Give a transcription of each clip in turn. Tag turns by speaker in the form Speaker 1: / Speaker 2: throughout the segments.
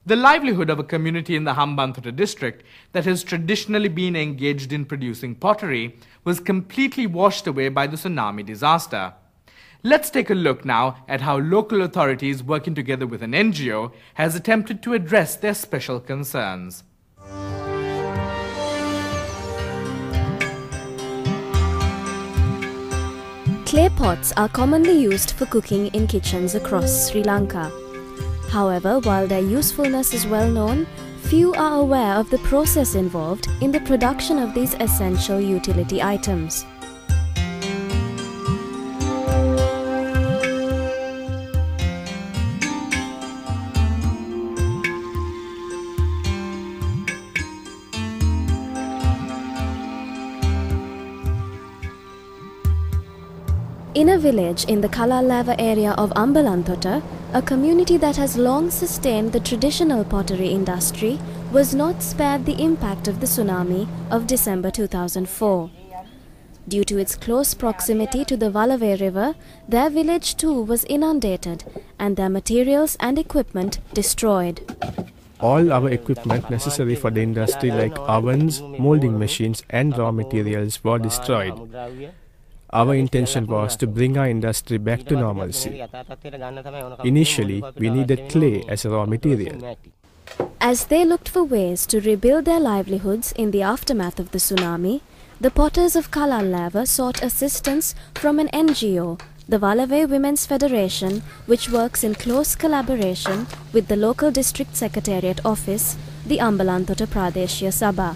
Speaker 1: The livelihood of a community in the Hambanthota district that has traditionally been engaged in producing pottery was completely washed away by the tsunami disaster. Let's take a look now at how local authorities working together with an NGO has attempted to address their special concerns.
Speaker 2: Clay pots are commonly used for cooking in kitchens across Sri Lanka. However, while their usefulness is well known, few are aware of the process involved in the production of these essential utility items. In a village in the Kalalava area of Hambanthota, a community that has long sustained the traditional pottery industry was not spared the impact of the tsunami of December 2004. Due to its close proximity to the Valave River, their village too was inundated and their materials and equipment destroyed.
Speaker 3: All our equipment necessary for the industry like ovens, molding machines and raw materials were destroyed. Our intention was to bring our industry back to normalcy. Initially, we needed clay as a raw material.
Speaker 2: As they looked for ways to rebuild their livelihoods in the aftermath of the tsunami, the potters of Kalalava sought assistance from an NGO, the Valave Women's Federation, which works in close collaboration with the local district secretariat office, the Hambanthota Pradeshya Sabha.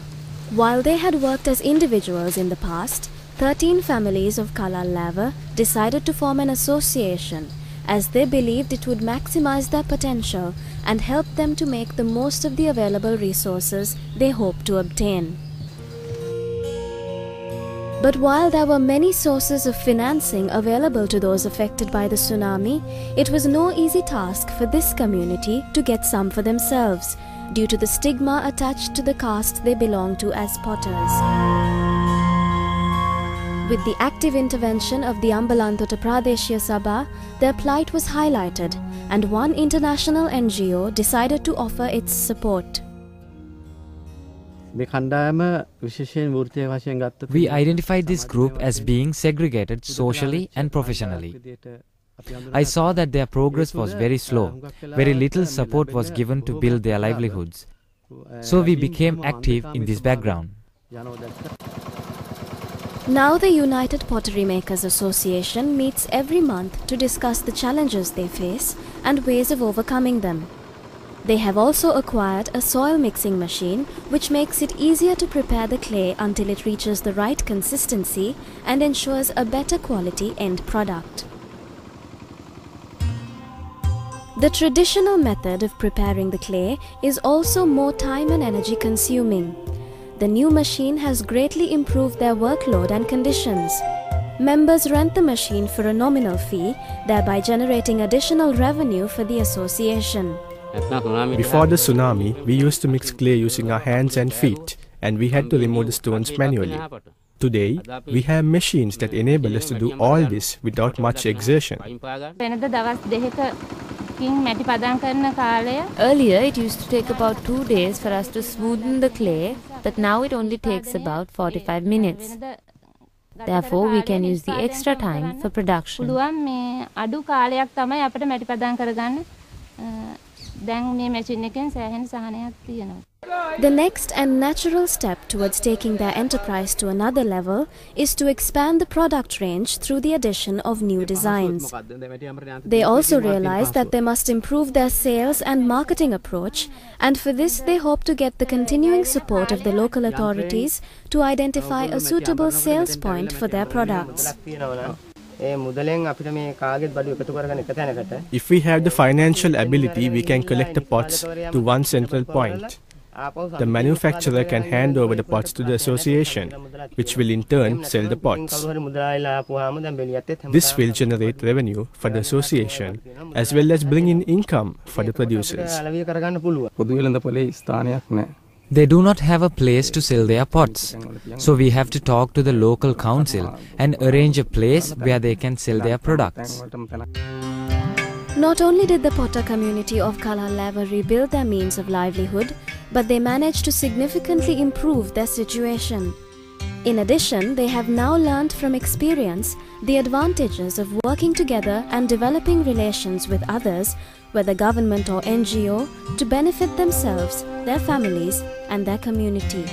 Speaker 2: While they had worked as individuals in the past, 13 families of Kalalava decided to form an association as they believed it would maximize their potential and help them to make the most of the available resources they hoped to obtain. But while there were many sources of financing available to those affected by the tsunami, it was no easy task for this community to get some for themselves due to the stigma attached to the caste they belong to as potters. With the active intervention of the Hambanthota Pradeshya Sabha, their plight was highlighted and one international NGO decided to offer its support.
Speaker 4: We
Speaker 5: identified this group as being segregated socially and professionally. I saw that their progress was very slow. Very little support was given to build their livelihoods. So we became active in this background.
Speaker 2: Now the United Pottery Makers Association meets every month to discuss the challenges they face and ways of overcoming them. They have also acquired a soil mixing machine which makes it easier to prepare the clay until it reaches the right consistency and ensures a better quality end product. The traditional method of preparing the clay is also more time and energy consuming. The new machine has greatly improved their workload and conditions. Members rent the machine for a nominal fee, thereby generating additional revenue for the association.
Speaker 3: Before the tsunami, we used to mix clay using our hands and feet, and we had to remove the stones manually. Today, we have machines that enable us to do all this without much exertion.
Speaker 6: Earlier, it used to take about 2 days for us to smoothen the clay, but now it only takes about 45 minutes. Therefore, we can use the extra time for production.
Speaker 2: The next and natural step towards taking their enterprise to another level is to expand the product range through the addition of new designs. They also realize that they must improve their sales and marketing approach, and for this they hope to get the continuing support of the local authorities to identify a suitable sales point for their products.
Speaker 3: If we have the financial ability, we can collect the pots to one central point. The manufacturer can hand over the pots to the association, which will in turn sell the pots. This will generate revenue for the association as well as bring in income for the producers.
Speaker 5: They do not have a place to sell their pots, so we have to talk to the local council and arrange a place where they can sell their products.
Speaker 2: Not only did the Potter community of Kalalava rebuild their means of livelihood, but they managed to significantly improve their situation. In addition, they have now learned from experience the advantages of working together and developing relations with others, whether government or NGO, to benefit themselves, their families, and their community.